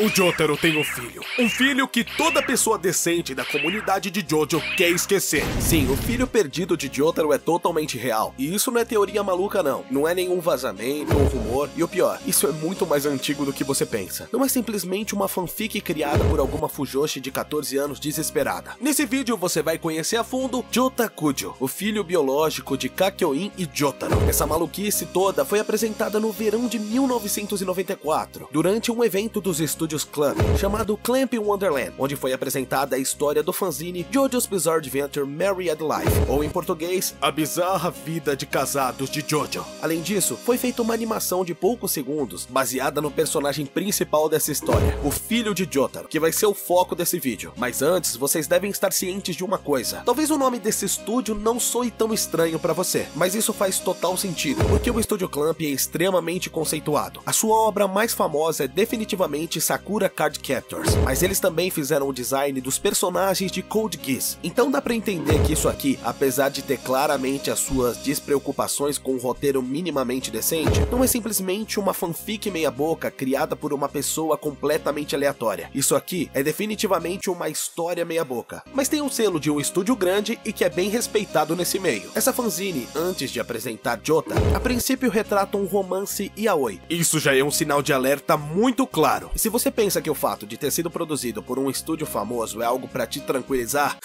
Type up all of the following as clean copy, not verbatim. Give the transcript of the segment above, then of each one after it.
O Jotaro tem um filho. Um filho que toda pessoa decente da comunidade de Jojo quer esquecer. Sim, o filho perdido de Jotaro é totalmente real. E isso não é teoria maluca não. Não é nenhum vazamento ou rumor. E o pior, isso é muito mais antigo do que você pensa. Não é simplesmente uma fanfic criada por alguma fujoshi de 14 anos desesperada. Nesse vídeo você vai conhecer a fundo Jota Kujo, o filho biológico de Kakyoin e Jotaro. Essa maluquice toda foi apresentada no verão de 1994, durante um evento dos estúdios Clamp, chamado Clamp Wonderland, onde foi apresentada a história do fanzine JoJo's Bizarre Adventure Married Life, ou em português, A Bizarra Vida de Casados de Jojo. Além disso, foi feita uma animação de poucos segundos, baseada no personagem principal dessa história, o filho de Jotaro, que vai ser o foco desse vídeo. Mas antes, vocês devem estar cientes de uma coisa. Talvez o nome desse estúdio não soe tão estranho pra você, mas isso faz total sentido, porque o estúdio Clamp é extremamente conceituado. A sua obra mais famosa é definitivamente Sakura Card Captors, mas eles também fizeram o design dos personagens de Code Geass. Então dá pra entender que isso aqui, apesar de ter claramente as suas despreocupações com um roteiro minimamente decente, não é simplesmente uma fanfic meia boca criada por uma pessoa completamente aleatória. Isso aqui é definitivamente uma história meia boca, mas tem um selo de um estúdio grande e que é bem respeitado nesse meio. Essa fanzine, antes de apresentar Jota, a princípio retrata um romance yaoi. Isso já é um sinal de alerta muito claro. E se você pensa que o fato de ter sido produzido por um estúdio famoso é algo pra te tranquilizar,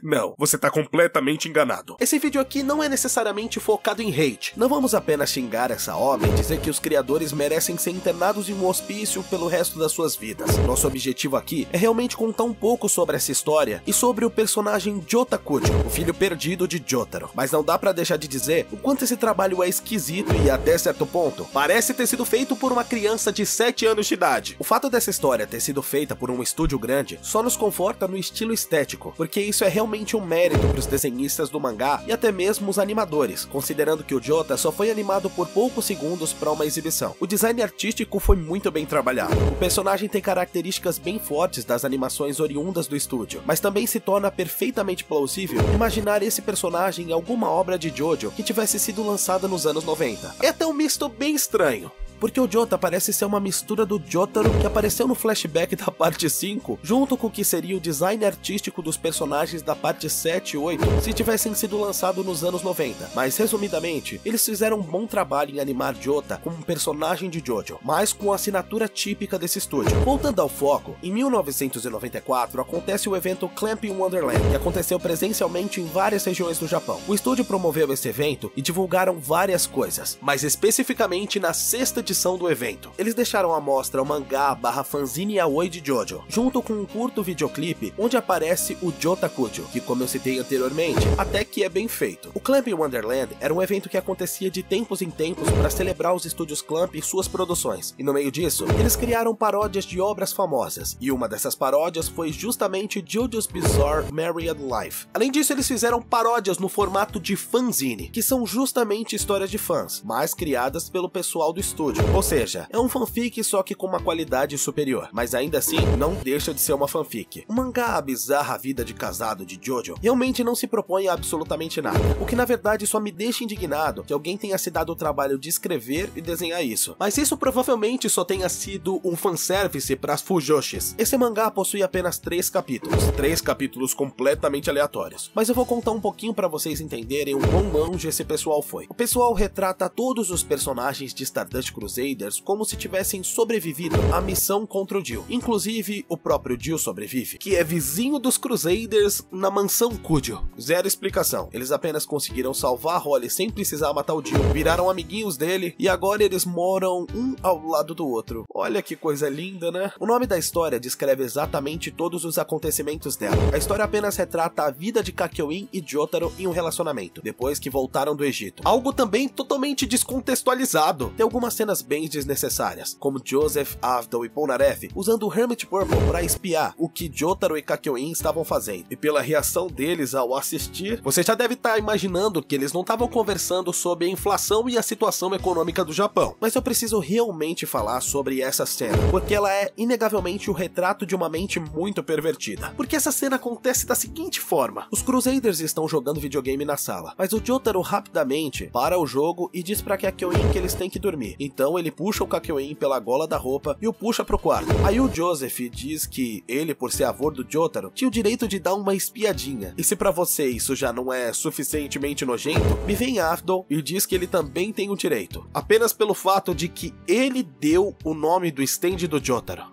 não, você tá completamente enganado. Esse vídeo aqui não é necessariamente focado em hate. Não vamos apenas xingar essa obra e dizer que os criadores merecem ser internados em um hospício pelo resto das suas vidas. Nosso objetivo aqui é realmente contar um pouco sobre essa história e sobre o personagem Jota Kujo, o filho perdido de Jotaro. Mas não dá pra deixar de dizer o quanto esse trabalho é esquisito e, até certo ponto, parece ter sido feito por uma criança de 7 anos de idade. O fato dessa história ter sido feita por um estúdio grande só nos conforta no estilo estético, porque isso é realmente um mérito para os desenhistas do mangá e até mesmo os animadores, considerando que o Jota só foi animado por poucos segundos para uma exibição. O design artístico foi muito bem trabalhado. O personagem tem características bem fortes das animações oriundas do estúdio, mas também se torna perfeitamente plausível imaginar esse personagem em alguma obra de Jojo que tivesse sido lançada nos anos 90. É até um misto bem estranho, porque o Jota parece ser uma mistura do Jotaro que apareceu no flashback da parte 5, junto com o que seria o design artístico dos personagens da parte 7 e 8, se tivessem sido lançados nos anos 90. Mas, resumidamente, eles fizeram um bom trabalho em animar Jota como um personagem de Jojo, mas com a assinatura típica desse estúdio. Voltando ao foco, em 1994 acontece o evento Clamp Wonderland, que aconteceu presencialmente em várias regiões do Japão. O estúdio promoveu esse evento e divulgaram várias coisas, mas especificamente na sexta edição do evento. Eles deixaram à mostra o mangá / fanzine yaoi de Jojo, junto com um curto videoclipe onde aparece o Jota Kujo, que, como eu citei anteriormente, até que é bem feito. O Clamp Wonderland era um evento que acontecia de tempos em tempos para celebrar os estúdios Clamp e suas produções, e no meio disso, eles criaram paródias de obras famosas, e uma dessas paródias foi justamente JoJo's Bizarre Married Life. Além disso, eles fizeram paródias no formato de fanzine, que são justamente histórias de fãs, mas criadas pelo pessoal do estúdio. Ou seja, é um fanfic só que com uma qualidade superior, mas ainda assim não deixa de ser uma fanfic. O mangá A Bizarra Vida de Casado de Jojo realmente não se propõe a absolutamente nada, o que na verdade só me deixa indignado que alguém tenha se dado o trabalho de escrever e desenhar isso. Mas isso provavelmente só tenha sido um fanservice para as fujoshis. Esse mangá possui apenas 3 capítulos completamente aleatórios, mas eu vou contar um pouquinho para vocês entenderem o quão longe esse pessoal foi. O pessoal retrata todos os personagens de Stardust Crusaders como se tivessem sobrevivido à missão contra o Jill. Inclusive, o próprio Jill sobrevive, que é vizinho dos Crusaders na mansão Kujo. Zero explicação. Eles apenas conseguiram salvar a Holly sem precisar matar o Jill, viraram amiguinhos dele e agora eles moram um ao lado do outro. Olha que coisa linda, né? O nome da história descreve exatamente todos os acontecimentos dela. A história apenas retrata a vida de Kakyoin e Jotaro em um relacionamento, depois que voltaram do Egito. Algo também totalmente descontextualizado. Tem algumas cenas bem desnecessárias, como Joseph, Avdol e Polnareff usando o Hermit Purple para espiar o que Jotaro e Kakyoin estavam fazendo. E pela reação deles ao assistir, você já deve estar imaginando que eles não estavam conversando sobre a inflação e a situação econômica do Japão. Mas eu preciso realmente falar sobre essa cena, porque ela é inegavelmente o retrato de uma mente muito pervertida. Porque essa cena acontece da seguinte forma: os Crusaders estão jogando videogame na sala, mas o Jotaro rapidamente para o jogo e diz para Kakyoin que eles têm que dormir. Então Então ele puxa o Kakyoin pela gola da roupa e o puxa pro quarto. Aí o Joseph diz que ele, por ser avô do Jotaro, tinha o direito de dar uma espiadinha. E se pra você isso já não é suficientemente nojento, me vem Afdol e diz que ele também tem o direito, apenas pelo fato de que ele deu o nome do stand do Jotaro.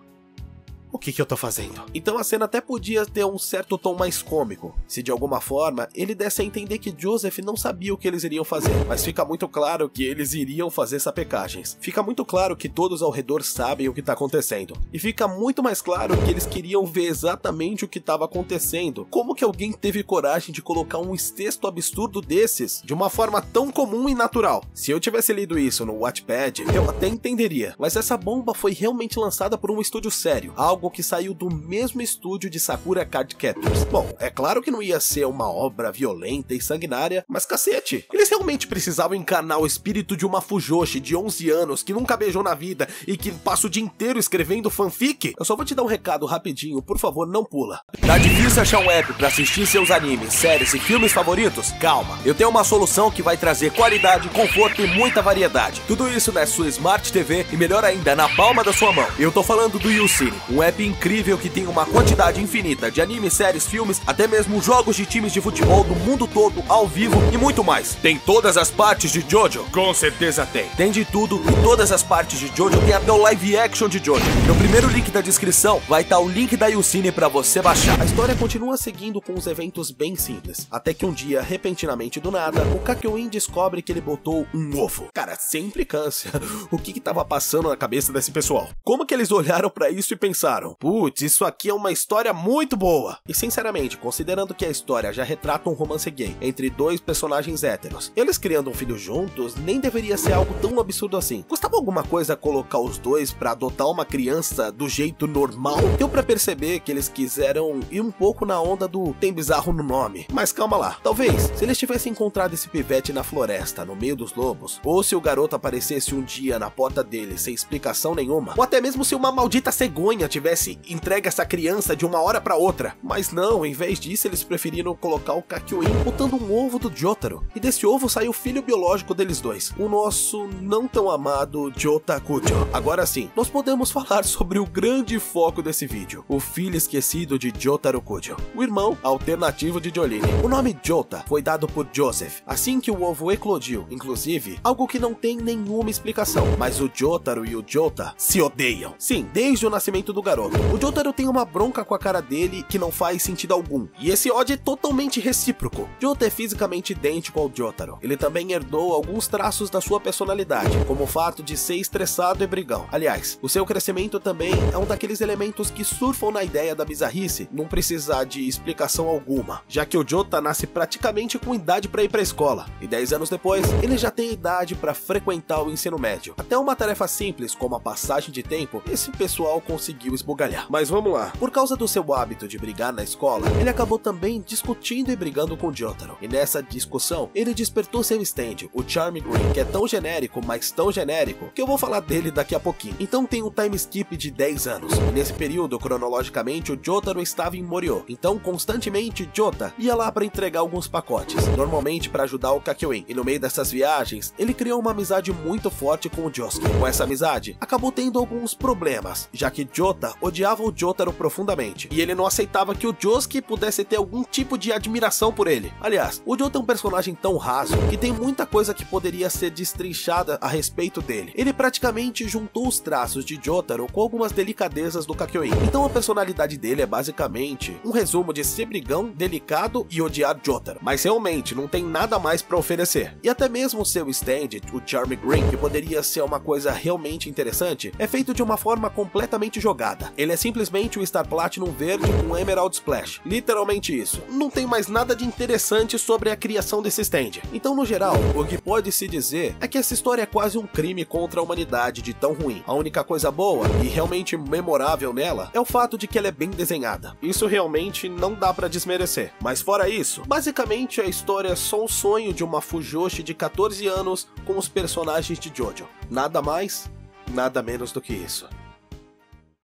O que eu tô fazendo? Então a cena até podia ter um certo tom mais cômico, se de alguma forma ele desse a entender que Joseph não sabia o que eles iriam fazer, mas fica muito claro que eles iriam fazer sapecagens. Fica muito claro que todos ao redor sabem o que tá acontecendo, e fica muito mais claro que eles queriam ver exatamente o que estava acontecendo. Como que alguém teve coragem de colocar um texto absurdo desses de uma forma tão comum e natural? Se eu tivesse lido isso no Wattpad, eu até entenderia, mas essa bomba foi realmente lançada por um estúdio sério, algo que saiu do mesmo estúdio de Sakura Card Captors. Bom, é claro que não ia ser uma obra violenta e sanguinária, mas cacete, eles realmente precisavam encarnar o espírito de uma Fujoshi de 11 anos que nunca beijou na vida e que passa o dia inteiro escrevendo fanfic? Eu só vou te dar um recado rapidinho, por favor, não pula. Tá difícil achar um app pra assistir seus animes, séries e filmes favoritos? Calma, eu tenho uma solução que vai trazer qualidade, conforto e muita variedade. Tudo isso na sua Smart TV e melhor ainda, na palma da sua mão. Eu tô falando do YouCine, um app incrível que tem uma quantidade infinita de animes, séries, filmes, até mesmo jogos de times de futebol do mundo todo, ao vivo e muito mais. Tem todas as partes de Jojo? Com certeza tem. Tem de tudo e todas as partes de Jojo tem até o live action de Jojo. No primeiro link da descrição vai estar o link da YouCine pra você baixar. A história continua seguindo com os eventos bem simples, até que um dia, repentinamente do nada, o Kakyoin descobre que ele botou um ovo. Cara, sem implicância, o que tava passando na cabeça desse pessoal? Como que eles olharam pra isso e pensaram: putz, isso aqui é uma história muito boa. E sinceramente, considerando que a história já retrata um romance gay entre dois personagens héteros, eles criando um filho juntos nem deveria ser algo tão absurdo assim. Custava alguma coisa colocar os dois pra adotar uma criança do jeito normal? Deu pra perceber que eles quiseram ir um pouco na onda do tem bizarro no nome. Mas calma lá, talvez, se eles tivessem encontrado esse pivete na floresta, no meio dos lobos, ou se o garoto aparecesse um dia na porta dele sem explicação nenhuma, ou até mesmo se uma maldita cegonha tivesse entregue essa criança de uma hora pra outra. Mas não, em vez disso eles preferiram colocar o Kakyoin botando um ovo do Jotaro, e desse ovo saiu o filho biológico deles dois, o nosso não tão amado Jota Kujo. Agora sim, nós podemos falar sobre o grande foco desse vídeo, o filho esquecido de Jotaro Kujo, o irmão alternativo de Jolyne. O nome Jota foi dado por Joseph assim que o ovo eclodiu, inclusive algo que não tem nenhuma explicação, mas o Jotaro e o Jota se odeiam. Sim, desde o nascimento do garoto. O Jotaro tem uma bronca com a cara dele que não faz sentido algum, e esse ódio é totalmente recíproco. Jota é fisicamente idêntico ao Jotaro. Ele também herdou alguns traços da sua personalidade, como o fato de ser estressado e brigão. Aliás, o seu crescimento também é um daqueles elementos que surfam na ideia da bizarrice, não precisar de explicação alguma, já que o Jota nasce praticamente com idade para ir pra escola, e 10 anos depois, ele já tem idade para frequentar o ensino médio. Até uma tarefa simples, como a passagem de tempo, esse pessoal conseguiu esbugalhar. Mas vamos lá, por causa do seu hábito de brigar na escola, ele acabou também discutindo e brigando com Jotaro, e nessa discussão, ele despertou seu stand, o Charming Green, que é tão genérico, mas tão genérico, que eu vou falar dele daqui a pouquinho. Então tem um time skip de 10 anos, e nesse período, cronologicamente, o Jotaro estava em Morio, então constantemente Jota ia lá para entregar alguns pacotes, normalmente para ajudar o Kakyoin, e no meio dessas viagens, ele criou uma amizade muito forte com o Josuke. Com essa amizade, acabou tendo alguns problemas, já que Jota odiava o Jotaro profundamente, e ele não aceitava que o Josuke pudesse ter algum tipo de admiração por ele. Aliás, o Jota é um personagem tão raso que tem muita coisa que poderia ser destrinchada a respeito dele. Ele praticamente juntou os traços de Jotaro com algumas delicadezas do Kakyoin, então a personalidade dele é basicamente um resumo de ser brigão, delicado e odiar Jotaro, mas realmente não tem nada mais pra oferecer. E até mesmo o seu stand, o Charming Green, que poderia ser uma coisa realmente interessante, é feito de uma forma completamente jogada. Ele é simplesmente o Star Platinum verde com Emerald Splash, literalmente isso. Não tem mais nada de interessante sobre a criação desse stand. Então, no geral, o que pode se dizer é que essa história é quase um crime contra a humanidade de tão ruim. A única coisa boa e realmente memorável nela é o fato de que ela é bem desenhada. Isso realmente não dá pra desmerecer. Mas fora isso, basicamente a história é só um sonho de uma Fujoshi de 14 anos com os personagens de Jojo. Nada mais, nada menos do que isso.